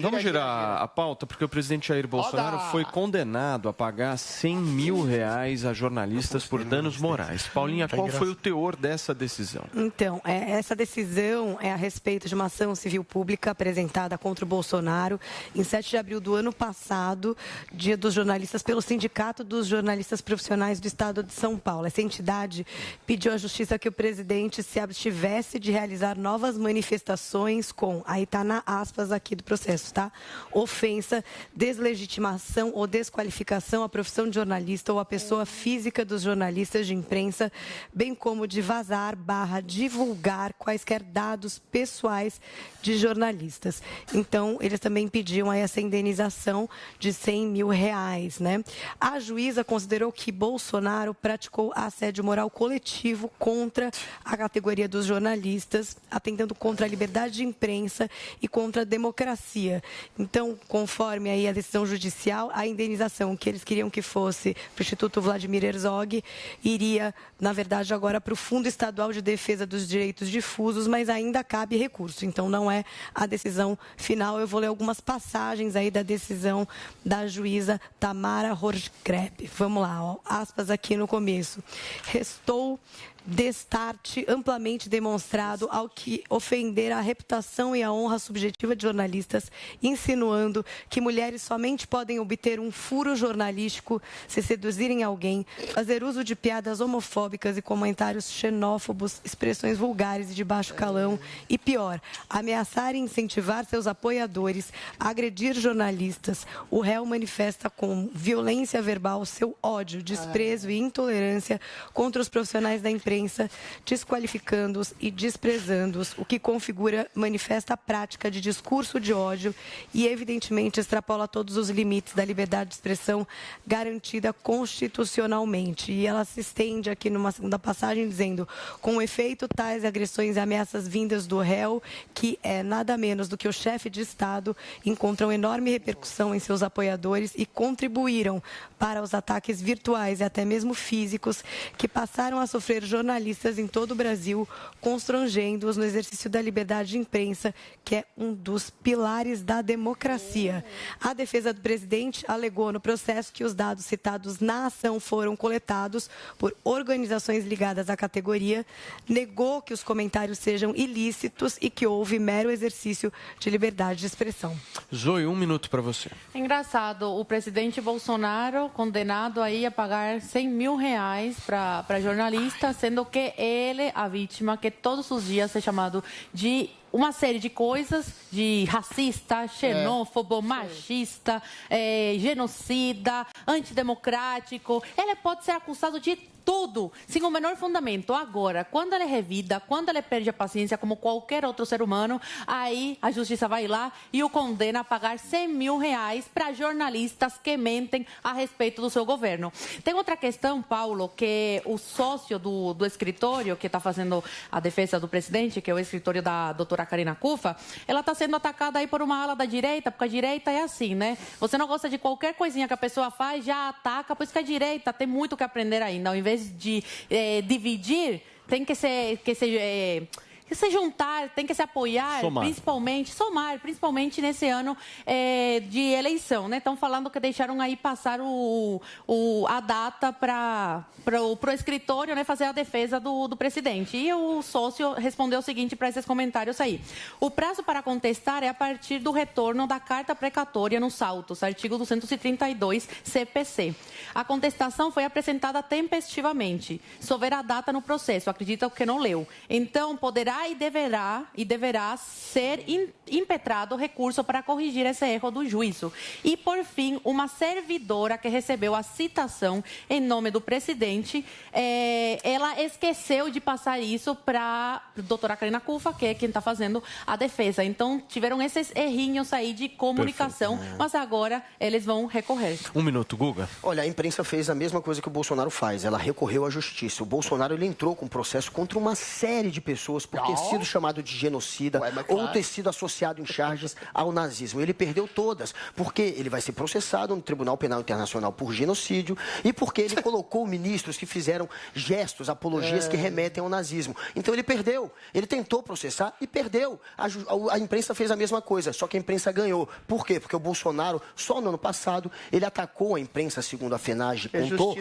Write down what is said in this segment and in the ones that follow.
Vamos girar a pauta, porque o presidente Jair Bolsonaro foi condenado a pagar R$100 mil a jornalistas por danos morais. Paulinha, qual foi o teor dessa decisão? Então, essa decisão é a respeito de uma ação civil pública apresentada contra o Bolsonaro em 7 de abril do ano passado, Dia dos Jornalistas, pelo Sindicato dos Jornalistas Profissionais do Estado de São Paulo. Essa entidade pediu à Justiça que o presidente se abstivesse de realizar novas manifestações com, aí está na aspas aqui do processo, tá? Ofensa, deslegitimação ou desqualificação à profissão de jornalista ou à pessoa física dos jornalistas de imprensa, bem como de vazar, divulgar quaisquer dados pessoais de jornalistas. Então, eles também pediam aí essa indenização de R$100 mil, né? A juíza considerou que Bolsonaro praticou assédio moral coletivo contra a categoria dos jornalistas, atentando contra a liberdade de imprensa e contra a democracia. Então, conforme aí a decisão judicial, a indenização que eles queriam que fosse para o Instituto Vladimir Herzog iria, na verdade, agora para o Fundo Estadual de Defesa dos Direitos Difusos, mas ainda cabe recurso. Então, não é a decisão final. Eu vou ler algumas passagens aí da decisão da juíza Tamara Horschkreb. Vamos lá, ó, aspas aqui no começo. Restou destarte amplamente demonstrado ao que ofender a reputação e a honra subjetiva de jornalistas, insinuando que mulheres somente podem obter um furo jornalístico se seduzirem alguém, fazer uso de piadas homofóbicas e comentários xenófobos, expressões vulgares e de baixo calão e, pior, ameaçar e incentivar seus apoiadores, agredir jornalistas. O réu manifesta com violência verbal seu ódio, desprezo e intolerância contra os profissionais da imprensa, desqualificando-os e desprezando-os, o que configura manifesta prática de discurso de ódio e, evidentemente, extrapola todos os limites da liberdade de expressão garantida constitucionalmente. E ela se estende aqui numa segunda passagem dizendo: com efeito, tais agressões e ameaças vindas do réu, que é nada menos do que o chefe de Estado, encontram enorme repercussão em seus apoiadores e contribuíram para os ataques virtuais e até mesmo físicos que passaram a sofrer jornalistas em todo o Brasil, constrangendo-os no exercício da liberdade de imprensa, que é um dos pilares da democracia. A defesa do presidente alegou no processo que os dados citados na ação foram coletados por organizações ligadas à categoria, negou que os comentários sejam ilícitos e que houve mero exercício de liberdade de expressão. Zoe, 1 minuto para você. É engraçado, o presidente Bolsonaro condenado aí a pagar R$100 mil para jornalistas, sendo que ele, a vítima, que todos os dias é chamado de uma série de coisas, de racista, xenófobo, machista, genocida, antidemocrático. Ele pode ser acusado de tudo, sem o menor fundamento. Agora, quando ele revida, quando ele perde a paciência, como qualquer outro ser humano, aí a justiça vai lá e o condena a pagar R$100 mil para jornalistas que mentem a respeito do seu governo. Tem outra questão, Paulo, que o sócio do escritório que está fazendo a defesa do presidente, que é o escritório da doutora Karina Cufa, ela está sendo atacada aí por uma ala da direita, porque a direita é assim, né? Você não gosta de qualquer coisinha que a pessoa faz, já ataca, por isso que a direita tem muito que aprender ainda. Ao invés de dividir, tem que se juntar, tem que se apoiar, principalmente nesse ano de eleição, né? Estão falando que deixaram aí passar a data para o escritório, né, fazer a defesa do presidente. E o sócio respondeu o seguinte para esses comentários aí: o prazo para contestar é a partir do retorno da carta precatória nos autos, artigo 232 CPC. A contestação foi apresentada tempestivamente. Se houver a data no processo, acredita que não leu. Então, poderá e deverá ser impetrado recurso para corrigir esse erro do juízo. E, por fim, uma servidora que recebeu a citação em nome do presidente, ela esqueceu de passar isso para a doutora Karina Cufa, que é quem está fazendo a defesa. Então, tiveram esses errinhos aí de comunicação, mas agora eles vão recorrer. 1 minuto, Guga. Olha, a imprensa fez a mesma coisa que o Bolsonaro faz. Ela recorreu à justiça. O Bolsonaro ele entrou com processo contra uma série de pessoas por ter sido chamado de genocida ou ter sido associado em charges ao nazismo. Ele perdeu todas, porque ele vai ser processado no Tribunal Penal Internacional por genocídio e porque ele colocou ministros que fizeram gestos, apologias que remetem ao nazismo. Então ele perdeu. Ele tentou processar e perdeu. A imprensa fez a mesma coisa, só que a imprensa ganhou. Por quê? Porque o Bolsonaro, só no ano passado, ele atacou a imprensa, segundo a FENAGE, contou,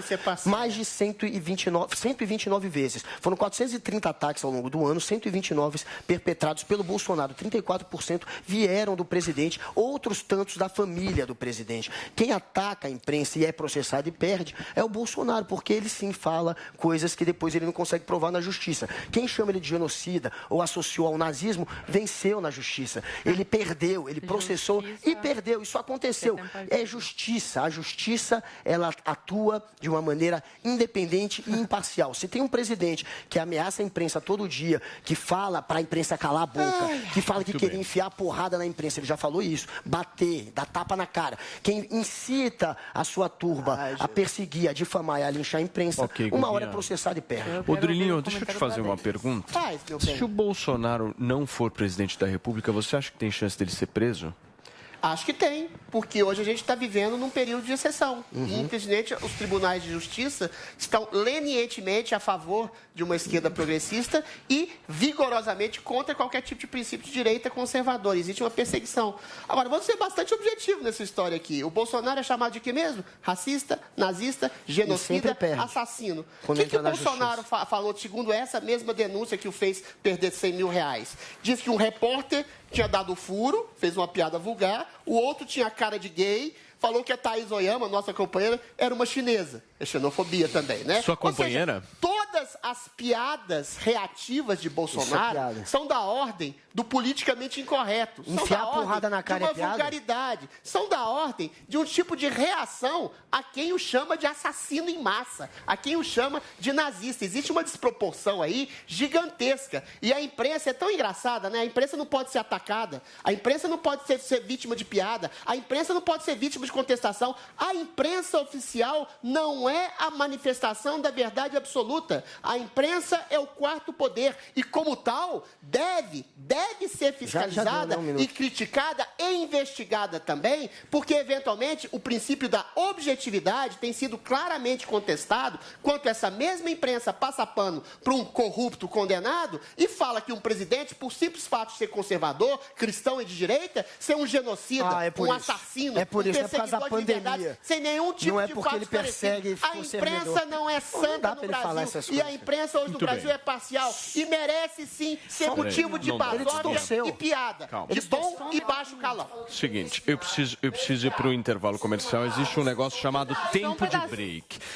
mais de 129 vezes. Foram 430 ataques ao longo do ano, 129 perpetrados pelo Bolsonaro. 34% vieram do presidente, outros tantos da família do presidente. Quem ataca a imprensa e é processado e perde é o Bolsonaro, porque ele sim fala coisas que depois ele não consegue provar na justiça. Quem chama ele de genocida ou associou ao nazismo, venceu na justiça. Ele perdeu, ele processou e perdeu. Isso aconteceu. É justiça. A justiça, ela atua de uma maneira independente e imparcial. Se tem um presidente que ameaça a imprensa todo dia, que fala para a imprensa calar a boca, que fala que queria enfiar porrada na imprensa, ele já falou isso, bater, dar tapa na cara. Quem incita a sua turba a perseguir, a difamar e a linchar a imprensa, uma hora é processado e perde. Rodrilinho, deixa eu te fazer uma pergunta. Se o Bolsonaro não for presidente da República, você acha que tem chance dele ser preso? Acho que tem, porque hoje a gente está vivendo num período de exceção. E, infelizmente, os tribunais de justiça estão lenientemente a favor de uma esquerda progressista e vigorosamente contra qualquer tipo de princípio de direita conservador. Existe uma perseguição. Agora, vou ser bastante objetivo nessa história aqui. O Bolsonaro é chamado de quê mesmo? Racista, nazista, genocida, assassino. O que o Bolsonaro falou, segundo essa mesma denúncia que o fez perder 100 mil reais? Diz que um repórter tinha dado furo, fez uma piada vulgar, o outro tinha cara de gay, falou que a Thaís Oyama, nossa companheira, era uma chinesa. É xenofobia também, né? Sua companheira? Ou seja, todas as piadas reativas de Bolsonaro são da ordem do politicamente incorreto. Enfiar a porrada na cara de uma vulgaridade. São da ordem de um tipo de reação a quem o chama de assassino em massa, a quem o chama de nazista. Existe uma desproporção aí gigantesca. E a imprensa é tão engraçada, né? A imprensa não pode ser atacada, a imprensa não pode ser vítima de piada, a imprensa não pode ser vítima de contestação. A imprensa oficial não é a manifestação da verdade absoluta. A imprensa é o quarto poder e, como tal, deve ser fiscalizada e criticada e investigada também, porque, eventualmente, o princípio da objetividade tem sido claramente contestado quanto essa mesma imprensa passa pano para um corrupto condenado e fala que um presidente, por simples fato de ser conservador, cristão e de direita, ser um genocida, um assassino, um perseguidor de liberdade, sem nenhum tipo de fato esclarecido. A imprensa não é santa no Brasil e a imprensa hoje no Brasil é parcial e merece sim ser motivo de basófia e piada, de bom e baixo calão. Seguinte, eu preciso ir para o intervalo comercial. Existe um negócio chamado tempo de break.